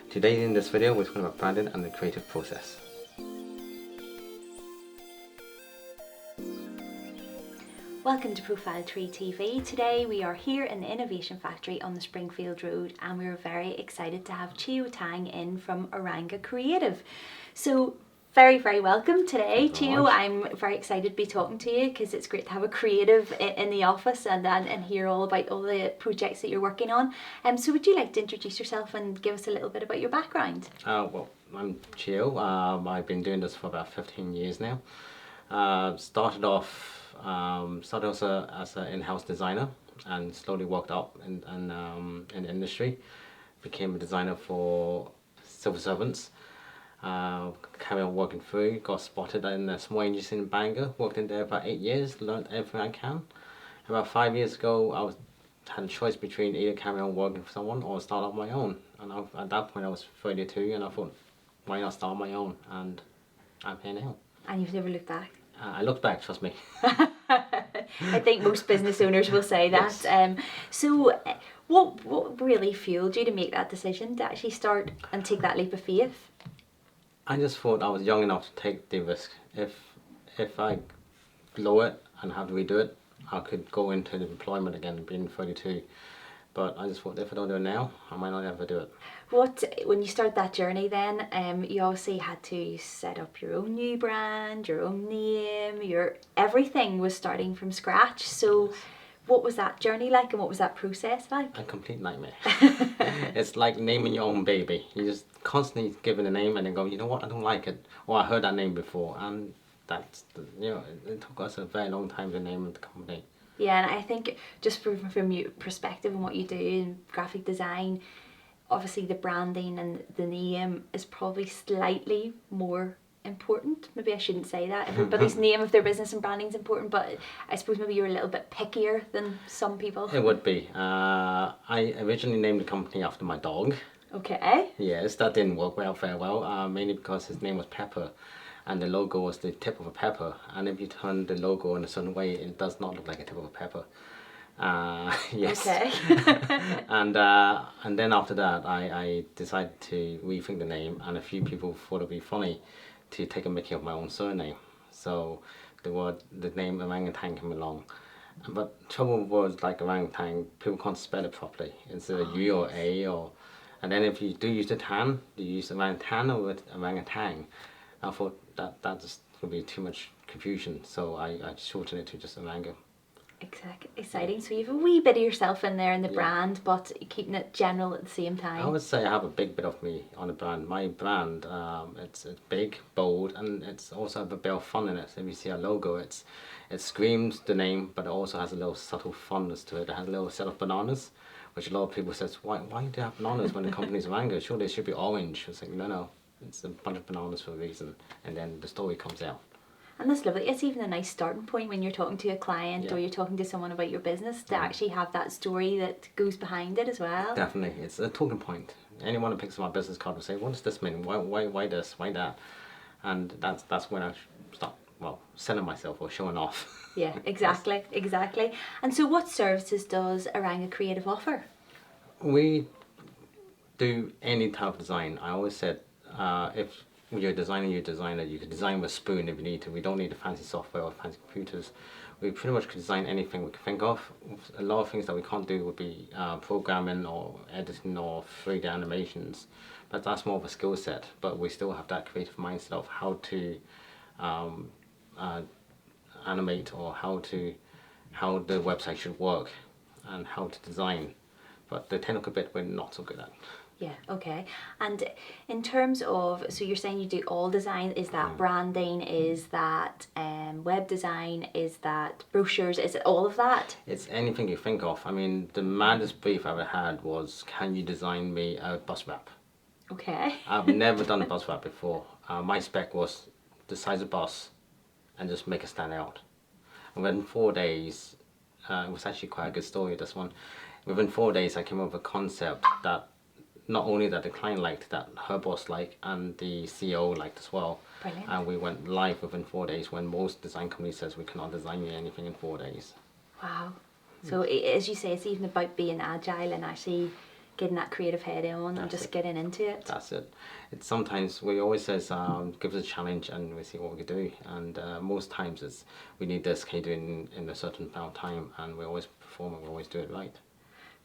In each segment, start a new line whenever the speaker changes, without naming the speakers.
Today in this video we're talking about branding and the creative process.
Welcome to ProfileTree TV. Today we are here in the Innovation Factory on the Springfield Road and we're very excited to have Chiho Tang in from Oranga Creative. So very welcome today, Chiho. I'm very excited to be talking to you because it's great to have a creative in the office and hear all about all the projects that you're working on. So would you like to introduce yourself and give us a little bit about your background?
Well, I'm Chiho. I've been doing this for about 15 years now. Started off as an in-house designer and slowly worked up in the industry. Became a designer for civil servants. Carried on working through, got spotted in a small agency in Bangor, worked in there about 8 years, learned everything I can. About 5 years ago I had a choice between either carry on working for someone or start up my own, and at that point I was 32 and I thought, why not start my own, and I'm here now.
And you've never looked back?
I looked back, trust me.
I think most business owners will say that.
Yes.
So what really fueled you to make that decision to actually start and take that leap of faith?
I just thought I was young enough to take the risk. If I blow it and have to redo it, I could go into employment again being 32. But I just thought if I don't do it now, I might not ever do it.
When you started that journey then, you obviously had to set up your own new brand, your own name, everything was starting from scratch. So what was that journey like and what was that process like?
A complete nightmare. It's like naming your own baby. You just constantly give it a name and then go, you know what, I don't like it. Or I heard that name before, and it took us a very long time to name the company.
Yeah, and I think just from your perspective and what you do in graphic design, obviously the branding and the name is probably slightly more important. Maybe I shouldn't say that. Everybody's name of their business and branding is important, but I suppose maybe you're a little bit pickier than some people.
It would be. I originally named the company after my dog.
Okay.
Yes, that didn't work very well, mainly because his name was Pepper and the logo was the tip of a pepper, and if you turn the logo in a certain way it does not look like a tip of a pepper. Yes.
Okay.
and then after that I decided to rethink the name, and a few people thought it'd be funny to take a mickey of my own surname, so the name Orangutan came along. But trouble was, like orangutan, people can't spell it properly. It's a U or A, and then if you do use the tan, do you use orangutan or orangutan? I thought that just would be too much confusion, so I shortened it to just Oranga.
Exactly. Exciting. So you have a wee bit of yourself in there in the brand, but keeping it general at the same time.
I would say I have a big bit of me on the brand. My brand, it's big, bold, and it's also a bit of fun in it. So if you see our logo, it screams the name, but it also has a little subtle funness to it. It has a little set of bananas, which a lot of people says, why do you have bananas when the company's Oranga? Surely it should be orange. It's like, no, it's a bunch of bananas for a reason, and then the story comes out.
And that's lovely. It's even a nice starting point when you're talking to a client or you're talking to someone about your business to actually have that story that goes behind it as well.
Definitely, it's a talking point. Anyone who picks up my business card will say, what does this mean? Why this? Why that? And that's when I start selling myself or showing off.
Yeah, exactly. And so what services does Oranga Creative offer?
We do any type of design. I always said, if you're a designer, you can design with a spoon if you need to. We don't need a fancy software or fancy computers. We pretty much can design anything we can think of. A lot of things that we can't do would be programming or editing or 3D animations, but that's more of a skill set. But we still have that creative mindset of how to animate, or how the website should work and how to design. But the technical bit we're not so good at.
Yeah, okay. And in terms of, so you're saying you do all design, is that branding, is that web design, is that brochures, is it all of that?
It's anything you think of. I mean, the maddest brief I ever had was, can you design me a bus wrap?
Okay.
I've never done a bus wrap before. My spec was the size of bus and just make it stand out. And within 4 days, it was actually quite a good story, this one. Within 4 days I came up with a concept that not only that the client liked, that her boss liked, and the CEO liked as well.
Brilliant.
And we went live within 4 days, when most design companies says we cannot design you anything in 4 days.
Wow. So as you say, it's even about being agile and actually getting that creative head on and just getting into it.
That's it. It's sometimes we always says give us a challenge and we see what we can do. And most times it's we need this, can you do it in a certain amount of time? And we always perform and we always do it right.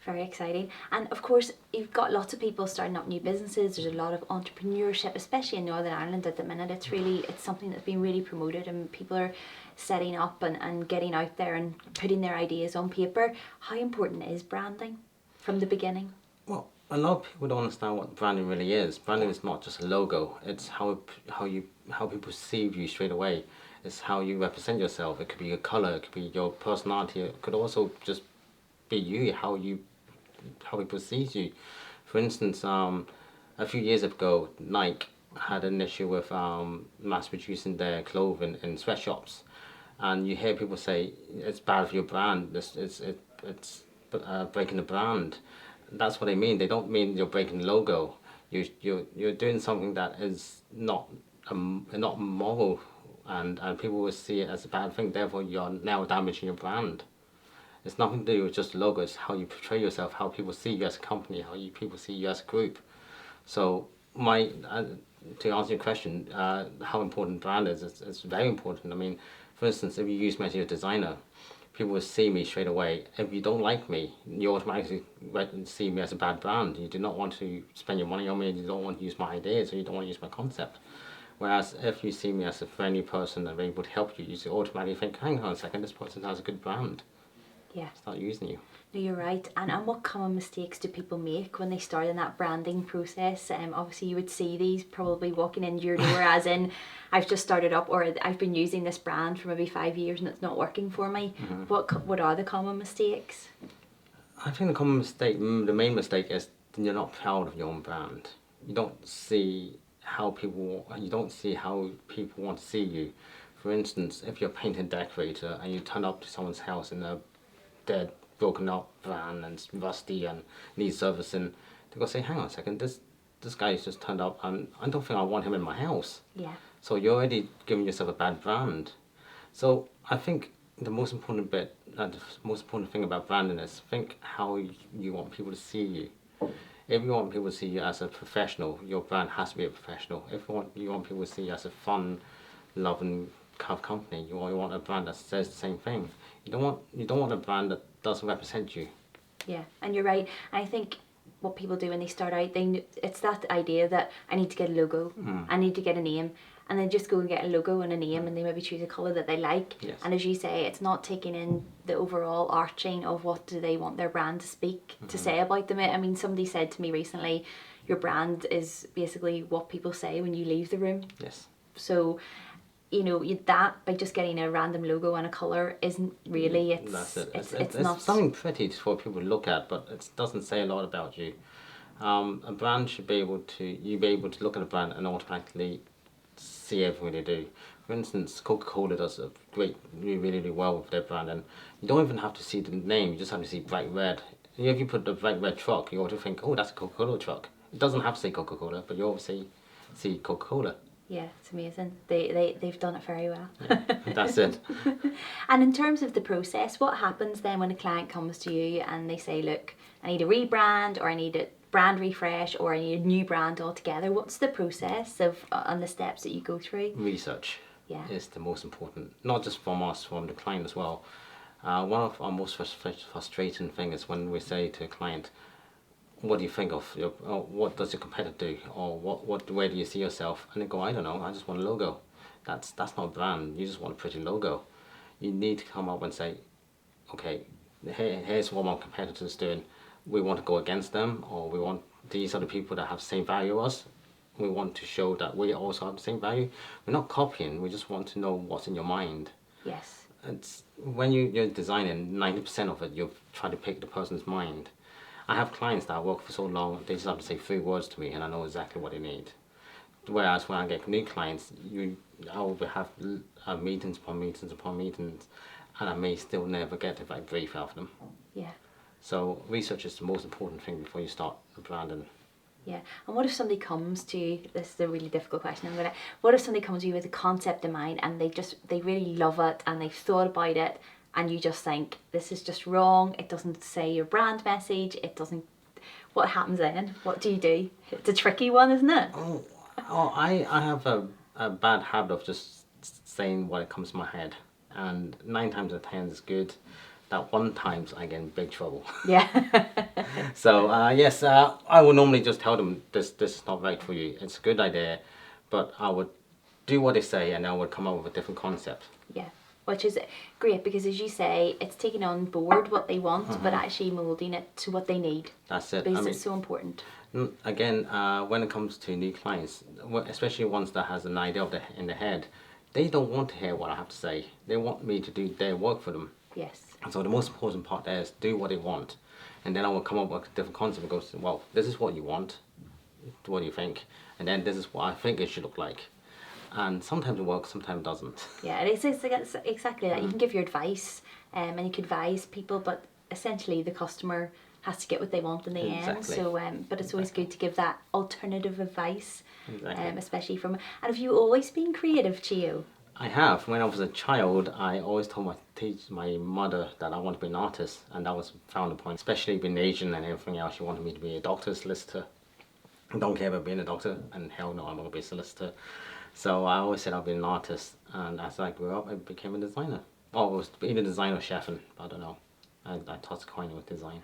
Very exciting. And of course, you've got lots of people starting up new businesses. There's a lot of entrepreneurship, especially in Northern Ireland at the minute. It's something that's been really promoted, and people are setting up and getting out there and putting their ideas on paper. How important is branding from the beginning?
Well, a lot of people don't understand what branding really is. Branding is not just a logo. It's how people perceive you straight away. It's how you represent yourself. It could be your color. It could be your personality. It could also just be you, how people see you. For instance, a few years ago, Nike had an issue with mass producing their clothing in sweatshops, and you hear people say it's bad for your brand. It's breaking the brand. That's what they mean. They don't mean you're breaking the logo. You're doing something that is not moral, and people will see it as a bad thing. Therefore, you're now damaging your brand. It's nothing to do with just the logo. It's how you portray yourself, how people see you as a company, people see you as a group. So to answer your question, how important brand is, it's very important. I mean, for instance, if you use me as your designer, people will see me straight away. If you don't like me, you automatically see me as a bad brand. You do not want to spend your money on me, you don't want to use my ideas, or you don't want to use my concept. Whereas if you see me as a friendly person and able to help you, you automatically think, hang on a second, this person has a good brand.
Yeah.
Start using you.
No, you're right. And what common mistakes do people make when they start in that branding process? Obviously, you would see these probably walking into your door, as in, I've just started up, or I've been using this brand for maybe 5 years and it's not working for me. Mm-hmm. What are the common mistakes?
I think the main mistake is you're not proud of your own brand. You don't see how people want to see you. For instance, if you're a painter and decorator and you turn up to someone's house in a dead, broken up van and it's rusty and needs servicing, they go say, hang on a second, this guy's just turned up and I don't think I want him in my house.
Yeah.
So you're already giving yourself a bad brand. So I think the most important thing about branding is think how you want people to see you. If you want people to see you as a professional, your brand has to be a professional. If you want people to see you as a fun, loving company, you want a brand that says the same thing. You don't want a brand that doesn't represent you.
Yeah, and you're right. I think what people do when they start out, it's that idea that I need to get a logo, I need to get a name, and then just go and get a logo and a name, and they maybe choose a colour that they like.
Yes.
And as you say, it's not taking in the overall arching of what do they want their brand to speak, to say about them. I mean, somebody said to me recently, your brand is basically what people say when you leave the room.
Yes.
So, that by just getting a random logo and a colour isn't really, it's not
something pretty for people to look at, but it doesn't say a lot about you. A brand should be able to look at a brand and automatically see everything they do. For instance, Coca-Cola does really, really well with their brand, and you don't even have to see the name, you just have to see bright red. If you put the bright red truck, you ought to think, oh, that's a Coca-Cola truck. It doesn't have to say Coca-Cola, but you obviously see Coca-Cola.
Yeah, it's amazing. They've done it very well.
Yeah, that's it.
And in terms of the process, what happens then when a client comes to you and they say, look, I need a rebrand, or I need a brand refresh, or I need a new brand altogether? What's the process and the steps that you go through?
Research is the most important, not just from us, from the client as well. One of our most frustrating things is when we say to a client, what do you think of what does your competitor do, or where do you see yourself? And they go, I don't know, I just want a logo. That's not a brand. You just want a pretty logo. You need to come up and say, okay, here's what my competitor's doing. We want to go against them, or we want these are the people that have the same value as us. We want to show that we also have the same value. We're not copying. We just want to know what's in your mind.
Yes.
It's when you're designing, 90% of it, you're trying to pick the person's mind. I have clients that I work for so long, they just have to say 3 words to me and I know exactly what they need. Whereas when I get new clients, I will have meetings upon meetings upon meetings, and I may still never get the right brief out of them.
Yeah.
So research is the most important thing before you start branding.
Yeah, and what if somebody comes to you, this is a really difficult question, what if somebody comes to you with a concept in mind and they really love it and they've thought about it, and you just think, this is just wrong, it doesn't say your brand message, it doesn't, what happens then? What do you do? It's a tricky one, isn't it?
I have a bad habit of just saying what comes to my head, and 9 times out of 10 is good. That 1 time I get in big trouble.
Yeah.
So yes, I would normally just tell them this is not right for you. It's a good idea, but I would do what they say, and I would come up with a different concept.
Yeah, which is great because, as you say, it's taking on board what they want, but actually moulding it to what they need.
That's it.
Because it's so important.
Again, when it comes to new clients, especially ones that has an idea in their head, they don't want to hear what I have to say. They want me to do their work for them.
Yes.
And so the most important part there is do what they want, and then I will come up with a different concept and go, well, this is what you want. What do you think? And then this is what I think it should look like. And sometimes it works, sometimes it doesn't.
Yeah, it's exactly that. You can give your advice, and you can advise people, but essentially the customer has to get what they want in the end. So, but it's always good to give that alternative advice, especially from. And have you always been creative, Chiho?
I have. When I was a child, I always told my mother that I want to be an artist, and that was frowned upon, especially being Asian and everything else. She wanted me to be a doctor, solicitor. I don't care about being a doctor, and hell no, I'm going to be a solicitor. So I always said I'd be an artist, and as I grew up, I became a designer. Oh, I was either designer or chefing, I don't know. I tossed a coin with design.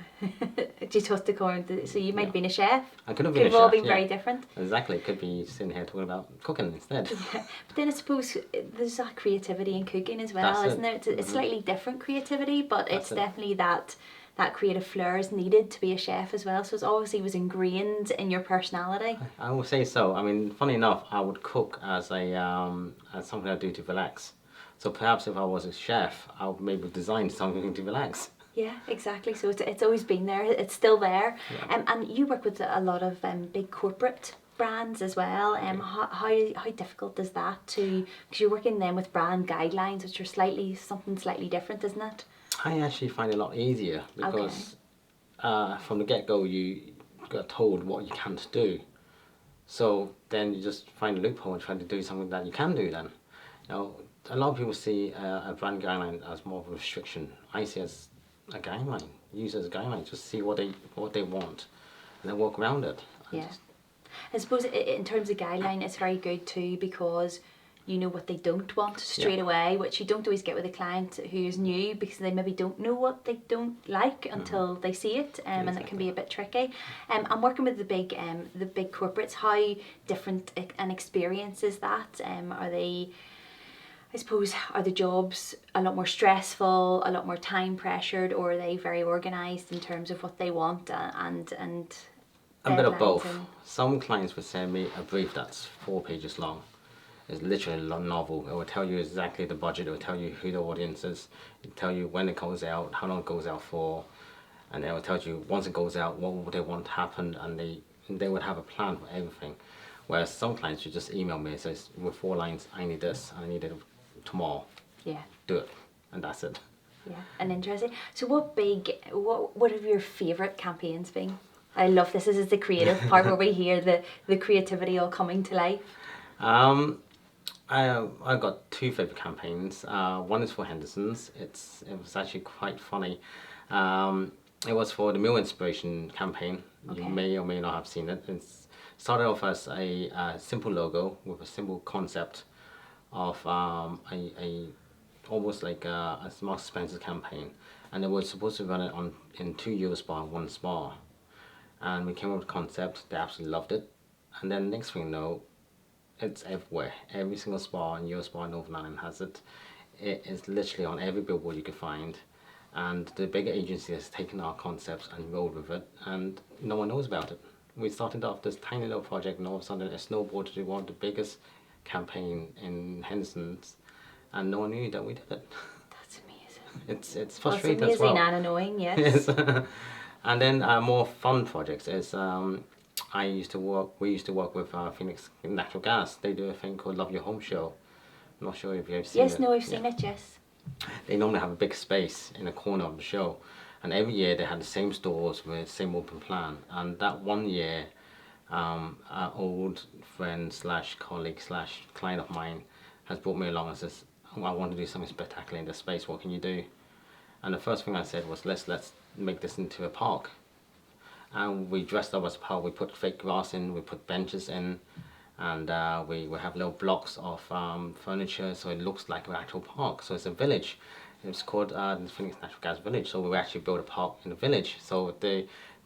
Did you toss the coin? So you might have been a chef?
I could have been a chef.
Could have all been very different.
Exactly, it could be sitting here talking about cooking instead.
Yeah. But then I suppose there's that creativity in cooking as well, isn't there? It's slightly different creativity, but it's definitely that creative flair is needed to be a chef as well. So it obviously was ingrained in your personality.
I would say so. I mean, funny enough, I would cook as something I do to relax. So perhaps if I was a chef, I would maybe design something to relax.
Yeah, exactly. So it's always been there. It's still there.
Yeah.
And you work with a lot of big corporate brands as well. How difficult is that to? Because you're working then with brand guidelines, which are something slightly different, isn't it?
I actually find it a lot easier because from the get-go you got told what you can't do. So then you just find a loophole and try to do something that you can do then. You know, a lot of people see a brand guideline as more of a restriction. I see it as a guideline. Use it as a guideline. Just see what they want and then work around it.
Yeah. I suppose in terms of guideline, it's very good too because you know what they don't want straight away, which you don't always get with a client who is new because they maybe don't know what they don't like until they see it, and it can be a bit tricky. I'm working with the big corporates. How different an experience is that? Are they? I suppose, are the jobs a lot more stressful, a lot more time pressured, or are they very organised in terms of what they want and
a bit of both. Some clients would send me a brief that's 4 pages long. It's literally a novel. It will tell you exactly the budget. It will tell you who the audience is. It will tell you when it goes out, how long it goes out for, and it will tell you once it goes out what would they want to happen, and they would have a plan for everything. Whereas some clients would just email me and says with 4 lines, I need this, and I need it tomorrow.
Yeah.
Do it, and that's it.
Yeah, and interesting. So what have your favourite campaigns been? I love this. This is the creative part where we hear the creativity all coming to life.
I've got 2 favourite campaigns. One is for Henderson's. It was actually quite funny. It was for the Meal Inspiration campaign. Okay. You may or may not have seen it. It started off as a simple logo with a simple concept of almost like a Marks Spencer campaign, and they were supposed to run it in 2 Eurospa and 1 Spa, and we came up with the concept. They absolutely loved it, and then next thing you know, it's everywhere. Every single spa in Eurospa in Northern Ireland has it. It is literally on every billboard you can find, and the bigger agency has taken our concepts and rolled with it, and no one knows about it. We started off this tiny little project, and all of a sudden it snowboarded to one of the biggest campaign in Henderson's, and no one knew that we did it.
That's amazing.
It's frustrating as well.
It's amazing and annoying, yes.
And then more fun projects is we used to work with Phoenix Natural Gas. They do a thing called Love Your Home Show. I'm not sure if you've seen it.
Yes, no, I've seen it, yes.
They normally have a big space in a corner of the show, and every year they had the same stores with the same open plan. And that one year, an old friend / colleague / client of mine has brought me along and says, I want to do something spectacular in this space, what can you do? And the first thing I said was, let's make this into a park. and we dressed up as a park. We put fake grass in, we put benches in, and we have little blocks of furniture, so it looks like an actual park. So it's a village. It's called the Phoenix Natural Gas Village. So we actually built a park in the village. So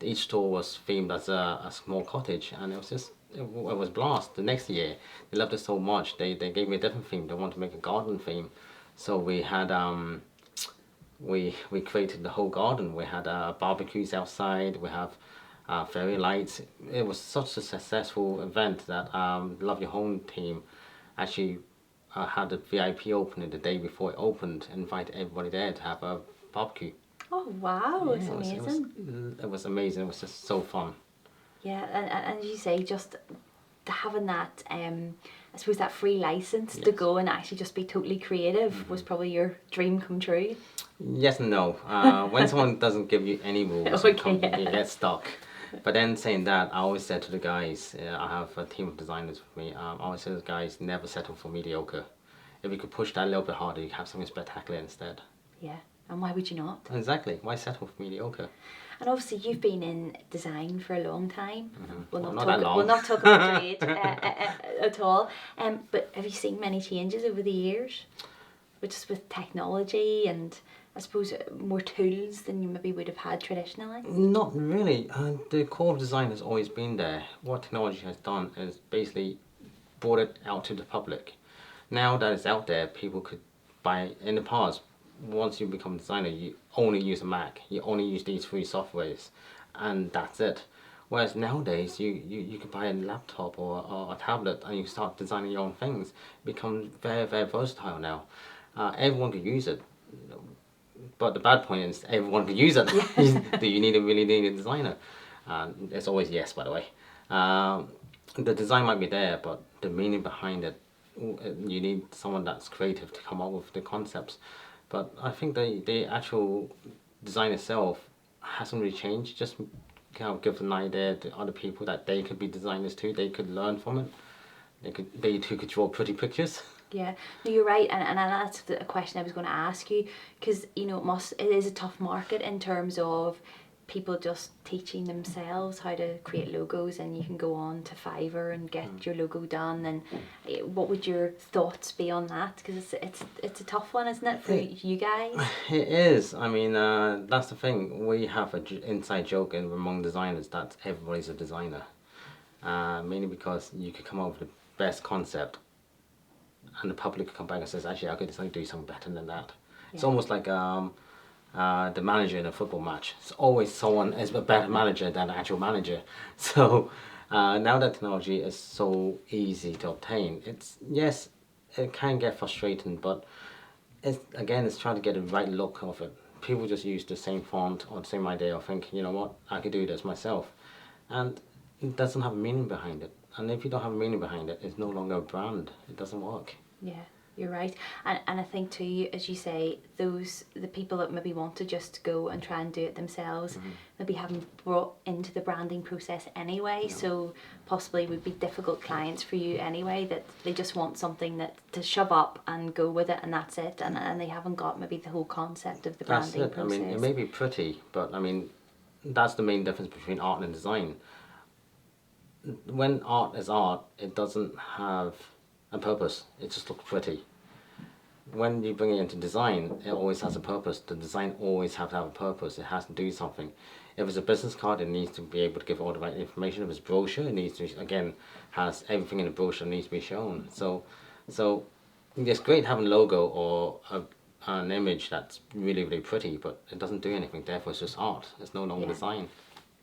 each store was themed as a small cottage, and it was just it was blast. The next year, they loved it so much. They gave me a different theme. They wanted to make a garden theme, so we had we created the whole garden. We had barbecues outside. We have fairy lights. It was such a successful event that Love Your Home team actually had a VIP opening the day before it opened. Invited everybody there to have a barbecue.
Oh wow, it's
Yeah,
amazing.
it was amazing. It was just so fun.
Yeah, and as you say, just having that, I suppose that free license to go and actually just be totally creative was probably your dream come true.
Yes and no. When someone doesn't give you any rules,
Okay,
you get stuck. But then saying that, I always said to the guys, I have a team of designers with me, I always say to the guys, never settle for mediocre. If you could push that a little bit harder, you have something spectacular instead.
Yeah, and why would you not?
Exactly. Why settle for mediocre?
And obviously you've been in design for a long time.
Not that long.
We'll not talk about your age at all. But have you seen many changes over the years? Just with technology and I suppose more tools than you maybe would have had traditionally?
Not really. The core of design has always been there. What technology has done is basically brought it out to the public. Now that it's out there, people could buy. In the past, once you become a designer, you only use a Mac. You only use these three softwares, and that's it. Whereas nowadays, you can buy a laptop or a tablet and you start designing your own things. It becomes very, very versatile now. Everyone can use it. But the bad point is everyone can use it. Do you really need a designer? It's always yes, by the way. The design might be there, but the meaning behind it, you need someone that's creative to come up with the concepts. But I think the actual design itself hasn't really changed. Just kind of give an idea to other people that they could be designers too. They could learn from it. They too could draw pretty pictures.
Yeah, no, you're right, and that's a question I was going to ask you, because you know it is a tough market in terms of people just teaching themselves how to create logos, and you can go on to Fiverr and get your logo done. And what would your thoughts be on that? Because it's a tough one, isn't it, for you guys?
It is. I mean, that's the thing. We have an inside joke among designers that everybody's a designer, mainly because you could come up with the best concept and the public could come back and says, actually, I could do something better than that. Yeah. It's almost like the manager in a football match. It's always someone is a better manager than the actual manager. So now that technology is so easy to obtain, yes, it can get frustrating, but it's trying to get the right look of it. People just use the same font or the same idea or think, you know what, I could do this myself. And it doesn't have a meaning behind it. And if you don't have a meaning behind it, it's no longer a brand. It doesn't work.
Yeah, you're right. And I think too, as you say, the people that maybe want to just go and try and do it themselves, maybe haven't brought into the branding process anyway, so possibly would be difficult clients for you anyway, that they just want something that to shove up and go with it and that's it, and they haven't got maybe the whole concept of the branding process.
I mean, it may be pretty, but I mean, that's the main difference between art and design. When art is art, it doesn't have a purpose. It just looks pretty. When you bring it into design, it always has a purpose. The design always has to have a purpose. It has to do something. If it's a business card, it needs to be able to give all the right information. If it's a brochure, it needs to, again, has everything in the brochure needs to be shown. So it's great having a logo or an image that's really, really pretty, but it doesn't do anything. Therefore, it's just art. It's no longer design.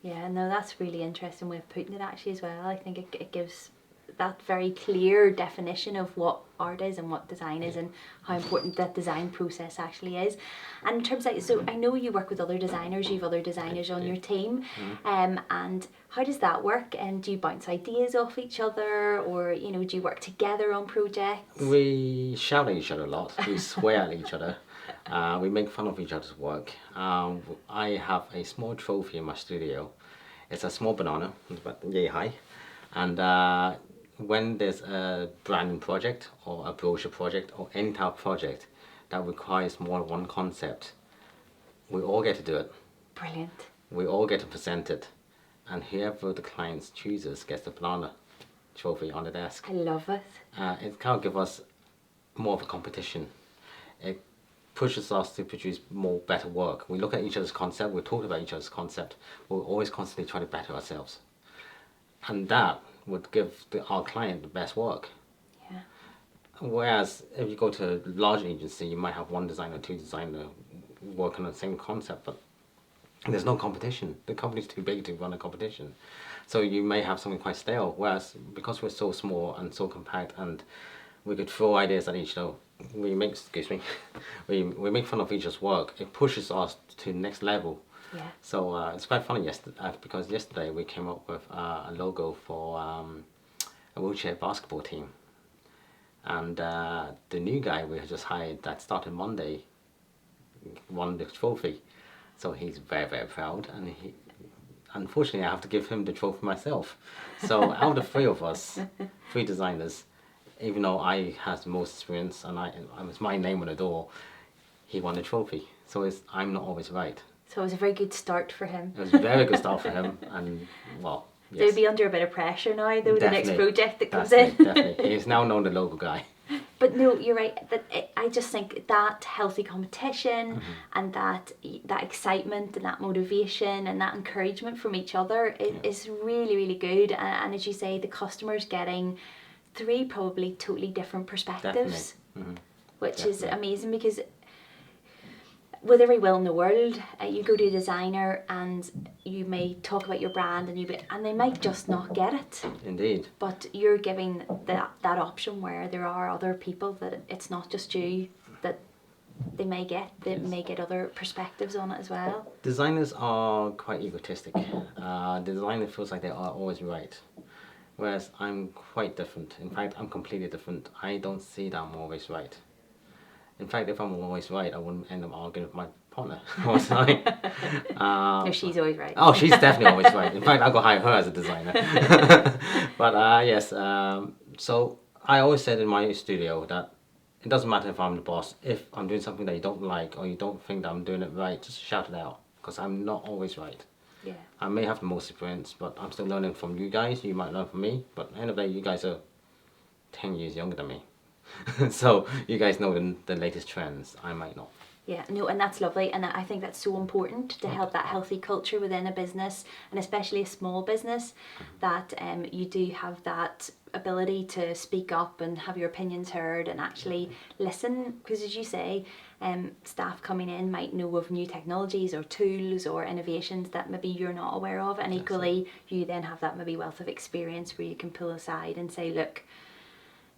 Yeah,
no, that's really interesting way of putting it actually as well. I think it gives that very clear definition of what art is and what design is and how important that design process actually is. And in terms of, so I know you work with other designers, you have other designers on your team, and how does that work? And do you bounce ideas off each other, or do you work together on projects?
We shout at each other a lot, we swear at each other. We make fun of each other's work. I have a small trophy in my studio. It's a small banana, it's about yay high. And when there's a branding project or a brochure project or any type of project that requires more than one concept, we all get to do it.
Brilliant.
We all get to present it. and whoever the client chooses gets the banana trophy on the desk.
I love it.
It kind of gives us more of a competition. It pushes us to produce more better work. We look at each other's concept, we talk about each other's concept, we're always constantly trying to better ourselves. And that would give our client the best work.
Yeah.
Whereas if you go to a large agency, you might have one designer, two designers working on the same concept, but there's no competition. The company's too big to run a competition. So you may have something quite stale. Whereas because we're so small and so compact, and we could throw ideas at each other, we make make fun of each other's work. It pushes us to the next level.
Yeah.
So it's quite funny because yesterday we came up with a logo for a wheelchair basketball team, and the new guy we just hired that started Monday won the trophy. So he's very, very proud, and unfortunately I have to give him the trophy myself. So out of the three of us, three designers, even though I have the most experience and it's my name on the door, he won the trophy. So I'm not always right.
So it was a very good start for him.
It was a very good start for him, and well, yes.
They'll be under a bit of pressure now, though, the next project that comes
in.
in.
Definitely, he's now known the logo guy.
But no, you're right. I just think that healthy competition and that excitement and that motivation and that encouragement from each other is really, really good. And as you say, the customer's getting three probably totally different perspectives, which is amazing, because with every will in the world, you go to a designer and you may talk about your brand and they might just not get it.
Indeed.
But you're giving that option where there are other people that it's not just you that they may get other perspectives on it as well.
Designers are quite egotistic. The designer feels like they are always right, whereas I'm quite different. In fact, I'm completely different. I don't see that I'm always right. In fact, if I'm always right, I wouldn't end up arguing with my partner.
No, she's always right.
Oh, she's definitely always right. In fact, I'll go hire her as a designer. But yes, so I always said in my studio that it doesn't matter if I'm the boss. If I'm doing something that you don't like or you don't think that I'm doing it right, just shout it out, because I'm not always right.
Yeah.
I may have the most experience, but I'm still learning from you guys. You might learn from me, but at the end of the day, you guys are 10 years younger than me. So you guys know the latest trends. I might not.
Yeah, no, and that's lovely, and I think that's so important to help that healthy culture within a business, and especially a small business, that you do have that ability to speak up and have your opinions heard and actually listen, because as you say, staff coming in might know of new technologies or tools or innovations that maybe you're not aware of, and equally you then have that maybe wealth of experience where you can pull aside and say, look,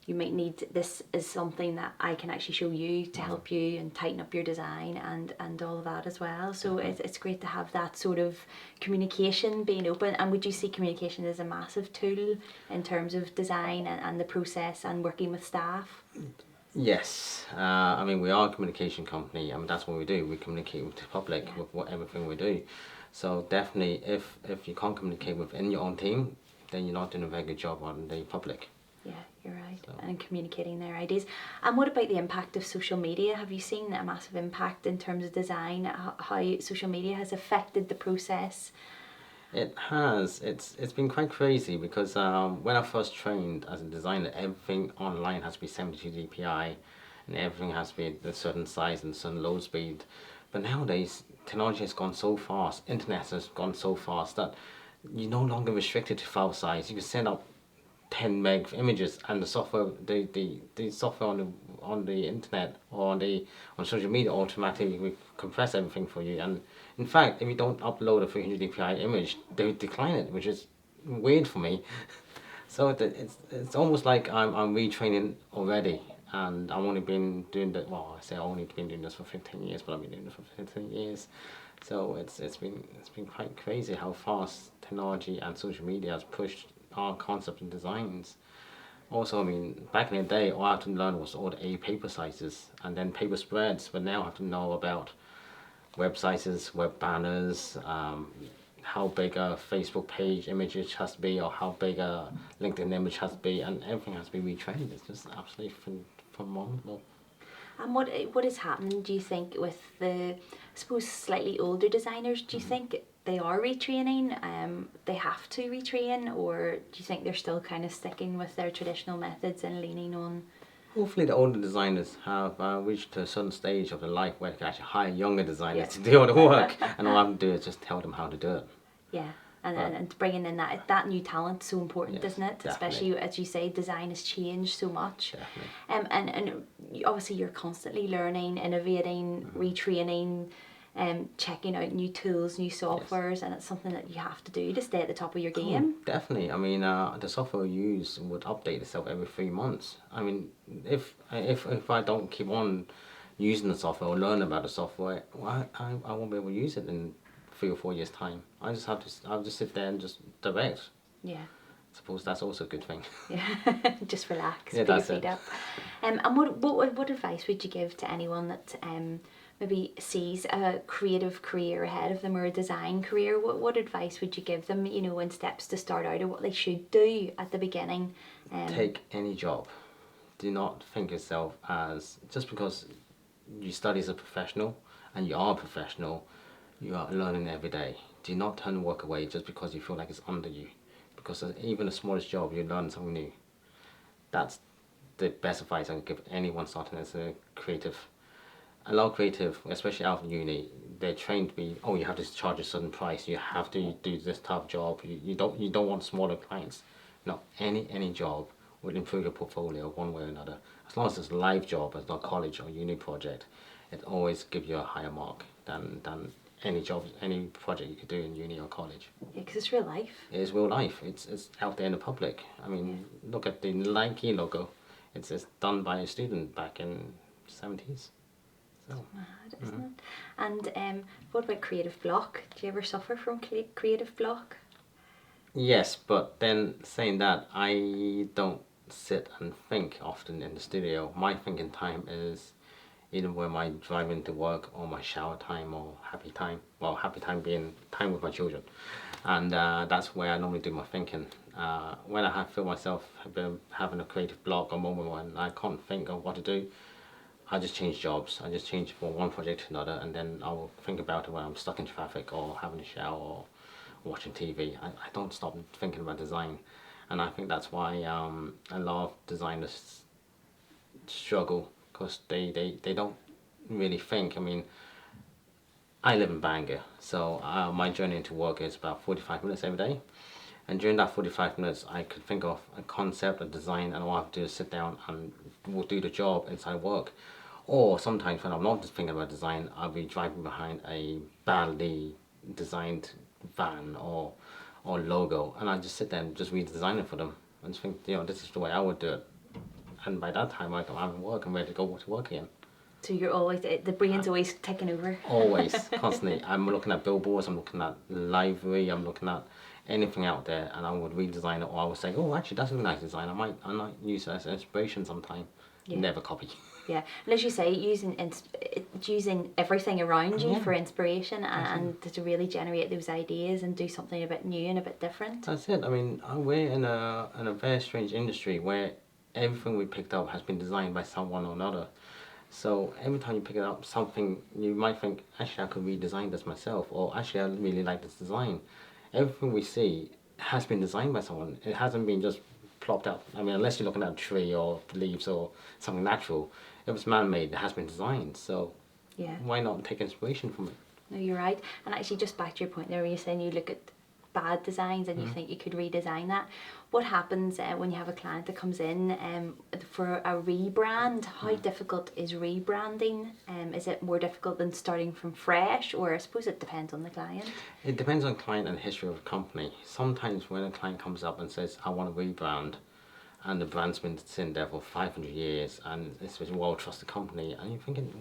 you might need this is something that I can actually show you to help you and tighten up your design and all of that as well. So it's great to have that sort of communication being open. And would you see communication as a massive tool in terms of design and the process and working with staff?
Yes, I mean, we are a communication company. I mean, that's what we do. We communicate with the public with everything we do. So definitely, if you can't communicate within your own team, then you're not doing a very good job on the public.
Yeah, you're right. So. And communicating their ideas. And what about the impact of social media? Have you seen a massive impact in terms of design, how social media has affected the process?
It has. It's been quite crazy, because when I first trained as a designer, everything online has to be 72 dpi, and everything has to be a certain size and certain load speed. But nowadays, technology has gone so fast, internet has gone so fast that you're no longer restricted to file size. You can send up 10 meg images, and the software, the software on the internet or on social media automatically will compress everything for you. And in fact, if you don't upload a 300 dpi image, they decline it, which is weird for me. So it's almost like I'm retraining already, and I've only been doing that. Well, I say I've only been doing this for 15 years, but I've been doing it for 15 years. So it's been quite crazy how fast technology and social media has pushed our concept and designs. Also, I mean, back in the day, all I had to learn was all the paper sizes and then paper spreads, but now I have to know about web sizes, web banners, how big a Facebook page image has to be, or how big a LinkedIn image has to be, and everything has to be retrained. It's just absolutely phenomenal.
And what is happening, do you think, with the, I suppose, slightly older designers? Do you think they are retraining, they have to retrain, or do you think they're still kind of sticking with their traditional methods and leaning on?
Hopefully the older designers have reached a certain stage of their life where they can actually hire younger designers
Yeah.
to do all the work, and all I have to do is just tell them how to do it.
Yeah, and,
But-
and bringing in that new talent so important,
Yes,
isn't it?
definitely.
Especially as you say, design has changed so much.
Definitely.
And obviously you're constantly learning, innovating, retraining, checking out new tools, new softwares, and it's something that you have to do to stay at the top of your game.
Oh, definitely. I mean, the software we use would update itself every 3 months. I mean, if I don't keep on using the software or learn about the software, well, I won't be able to use it in 3 or 4 years' time. I'll just sit there and just direct.
Yeah.
Suppose that's also a good thing.
Yeah, just relax,
Yeah,
put your
that's
feet
it.
up. And what advice would you give to anyone that maybe sees a creative career ahead of them or a design career? What advice would you give them, you know, in steps to start out or what they should do at the beginning?
Take any job. Do not think yourself as, just because you study as a professional and you are a professional, you are learning every day. Do not turn work away just because you feel like it's under you. Because even the smallest job, you learn something new. That's the best advice I can give anyone starting as a creative. A lot of creative, especially out of uni, they're trained to be, oh, you have to charge a certain price, you have to do this type of job, you don't want smaller clients. No, any job will improve your portfolio one way or another. As long as it's a live job, it's not college or uni project, it always gives you a higher mark than any job, any project you could do in uni or college.
Yeah, because it's real life.
It is real life. It's out there in the public. I mean, look at the Nike logo. It's done by a student back in 70s. So.
Mad, isn't it? And what about creative block? Do you ever suffer from creative block?
Yes, but then saying that, I don't sit and think often in the studio. My thinking time is either when I'm driving to work or my shower time or happy time. Well, happy time being time with my children. And that's where I normally do my thinking. When I feel myself having a creative block or moment when I can't think of what to do, I just change jobs. I just change from one project to another, and then I'll think about it when I'm stuck in traffic or having a shower or watching TV. I don't stop thinking about design, and I think that's why a lot of designers struggle, because they don't really think. I mean, I live in Bangor, so my journey into work is about 45 minutes every day. And during that 45 minutes, I could think of a concept, a design, and all I have to do is sit down and we'll do the job inside work. Or sometimes when I'm not just thinking about design, I'll be driving behind a badly designed van or logo, and I just sit there and just redesign it for them and just think, you know, this is the way I would do it. And by that time, I'm at work and ready to go to work again.
So you're always, the brain's always taking over.
Always, constantly. I'm looking at billboards, I'm looking at library, I'm looking at anything out there, and I would redesign it, or I would say, oh, actually, that's a really nice design. I might use it as inspiration sometime.
Yeah.
Never copy.
Yeah, and as you say, using everything around you
Yeah.
for inspiration and to really generate those ideas and do something a bit new and a bit different.
That's it. I mean, we're in a very strange industry where everything we picked up has been designed by someone or another. So every time you pick it up something, you might think, actually I could redesign this myself, or actually I really like this design. Everything we see has been designed by someone. It hasn't been just plopped out. I mean, unless you're looking at a tree or leaves or something natural, if it's man-made, it has been designed. So
Yeah,
why not take inspiration from it?
no, you're right. And actually, just back to your point there, where you're saying you look at bad designs and you think you could redesign that. What happens when you have a client that comes in for a rebrand? How difficult is rebranding? Is it more difficult than starting from fresh, or I suppose it depends on the client?
It depends on client and history of the company. Sometimes when a client comes up and says, I want to rebrand, and the brand's been sitting there for 500 years and it's a well-trusted company, and you're thinking,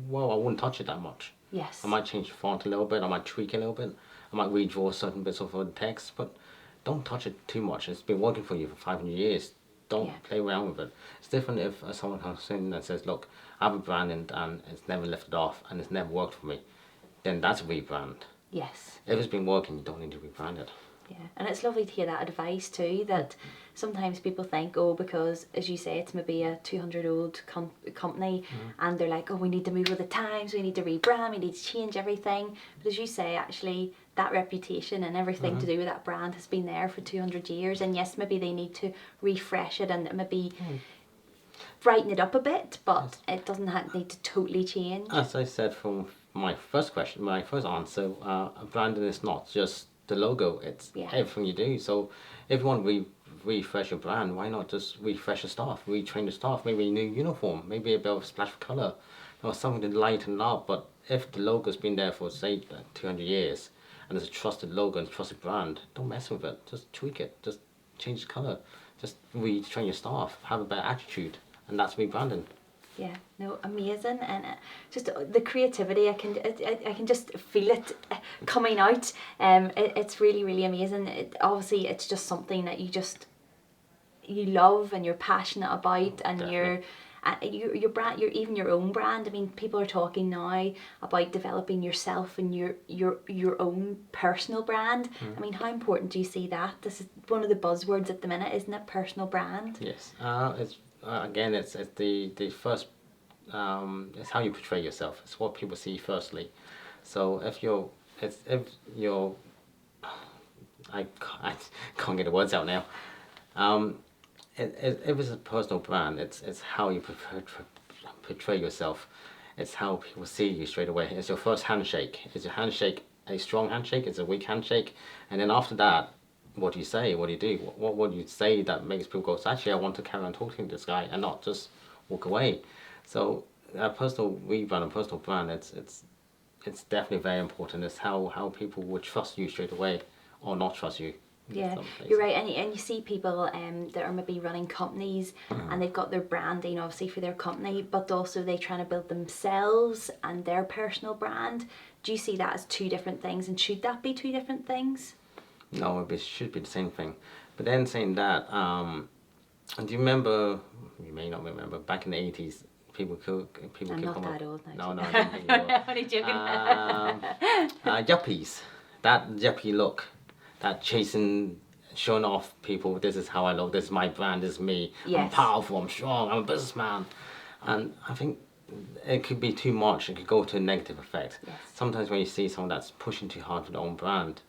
well, I wouldn't touch it that much.
Yes.
I might change the font a little bit, I might tweak it a little bit, I might redraw certain bits of the text, but don't touch it too much. It's been working for you for 500 years. Don't
Yeah.
play around with it. It's different if someone comes in and says, look, I have a brand and it's never lifted off and it's never worked for me. Then that's a rebrand.
Yes.
If it's been working, you don't need to rebrand it.
Yeah, and it's lovely to hear that advice too, that sometimes people think, oh, because as you say, it's maybe a 200-old company and they're like, oh, we need to move with the times, we need to rebrand, we need to change everything. But as you say, actually, that reputation and everything to do with that brand has been there for 200 years, and yes, maybe they need to refresh it and maybe brighten it up a bit, but it doesn't need to totally change.
As I said from my first answer, branding is not just the logo, it's everything you do. So if you want to refresh your brand, why not just refresh the staff, retrain the staff, maybe a new uniform, maybe a bit of a splash of colour, or something to lighten up. But if the logo's been there for, say, 200 years, and it's a trusted logo and a trusted brand, don't mess with it, just tweak it, just change the colour, just retrain your staff, have a better attitude, and that's rebranding.
Yeah, no, amazing, and just the creativity, I can just feel it coming out. It's really, really amazing. Obviously, it's just something that you love and you're passionate about, and
Definitely.
your brand, even your own brand. I mean, people are talking now about developing yourself and your own personal brand. I mean, how important do you see that? This is one of the buzzwords at the minute, isn't it? Personal brand.
Yes, it's again, it's the first. It's how you portray yourself. It's what people see firstly. So if you're, I can't get the words out now. If it's a personal brand, it's how you portray yourself. It's how people see you straight away. It's your first handshake. Is your handshake a strong handshake? It's a weak handshake? And then after that, what do you say? What do you do? What would you say that makes people go, actually, I want to carry on talking to this guy and not just walk away? So a personal rebrand, a personal brand, it's definitely very important. It's how people would trust you straight away or not trust you.
Yeah, you're right, and you see people that are maybe running companies and they've got their branding obviously for their company, but also they're trying to build themselves and their personal brand. Do you see that as two different things, and should that be two different things?
No, it should be the same thing. But then saying that, and do you remember? You may not remember. Back in the 80s, people
I'm not that old now.
No, I don't think you were.
I'm only joking.
Yuppies, that yuppie look, that chasing, showing off people. This is how I look. This is my brand. This is me.
Yes.
I'm powerful. I'm strong. I'm a businessman. And I think it could be too much. It could go to a negative effect.
Yes.
Sometimes when you see someone that's pushing too hard for their own brand,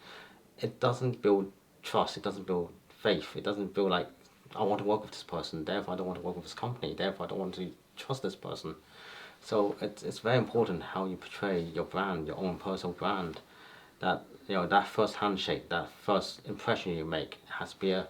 it doesn't build trust. It doesn't build faith. It doesn't build like, I want to work with this person, therefore I don't want to work with this company, therefore I don't want to trust this person. So it's very important how you portray your brand, your own personal brand. That, you know, that first handshake, that first impression you make has to be a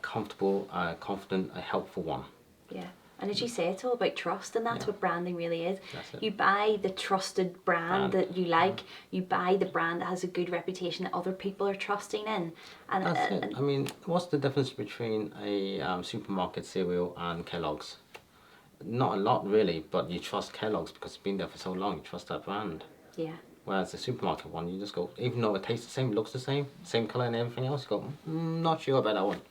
comfortable, confident, a helpful one.
Yeah. And as you say, it's all about trust, and that's what branding really is.
That's it.
You buy the trusted brand that you like, you buy the brand that has a good reputation that other people are trusting in. And
That's it. I mean, what's the difference between a supermarket cereal and Kellogg's? Not a lot really, but you trust Kellogg's because it's been there for so long, you trust that brand.
Yeah.
Whereas the supermarket one, you just go, even though it tastes the same, looks the same colour and everything else, you go, not sure about that one.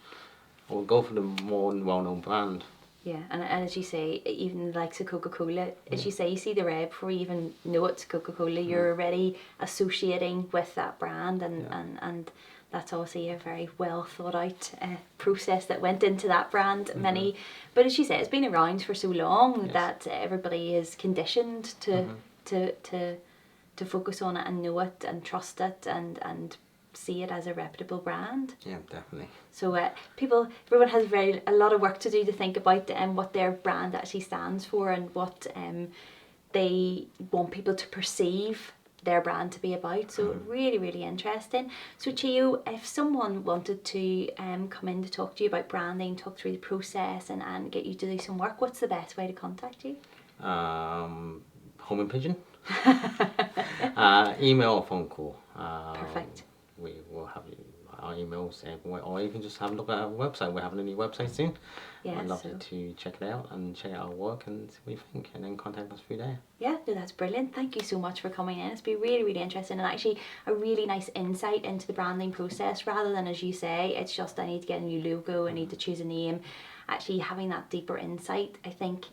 Or go for the more well-known brand.
Yeah, and as you say, even the likes of Coca-Cola, as you say, you see the red before you even know it's Coca-Cola, you're already associating with that brand, and that's obviously a very well thought out process that went into that brand. But as you say, it's been around for so long that everybody is conditioned to focus on it and know it and trust it and see it as a reputable brand.
Yeah, definitely.
So everyone has a lot of work to do to think about what their brand actually stands for and what they want people to perceive their brand to be about. So really, really interesting. So Chiho, if someone wanted to come in to talk to you about branding, talk through the process and get you to do some work, what's the best way to contact you?
Home and pigeon. Email or phone call.
Perfect.
We will have our emails everywhere, or even just have a look at our website. We're having a new website soon.
Yeah,
I'd love you to check it out and check out our work and see what you think, and then contact us through there.
Yeah, no, that's brilliant. Thank you so much for coming in. It's been really, really interesting, and actually a really nice insight into the branding process, rather than, as you say, it's just I need to get a new logo, I need to choose a name. Actually having that deeper insight, I think,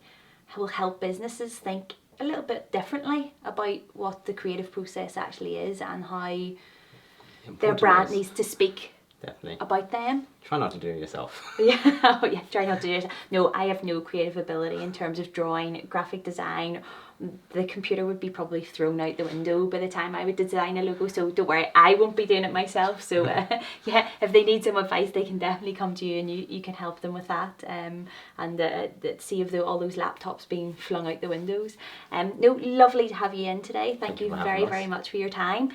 will help businesses think a little bit differently about what the creative process actually is and how their brand needs to speak
Definitely.
about them.
Try not to do it yourself.
Yeah, oh yeah, try not to do it. No, I have no creative ability in terms of drawing, graphic design. The computer would be probably thrown out the window by the time I would design a logo, so don't worry, I won't be doing it myself. So yeah, if they need some advice, they can definitely come to you, and you can help them with that, and save all those laptops being flung out the windows. No, lovely to have you in today. Thank you
for having
very,
us.
very much for your time.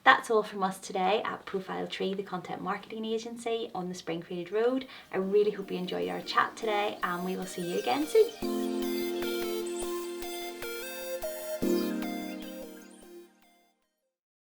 That's all from us today at ProfileTree, the content marketing agency on the Springfield Road. I really hope you enjoyed our chat today, and we will see you again soon.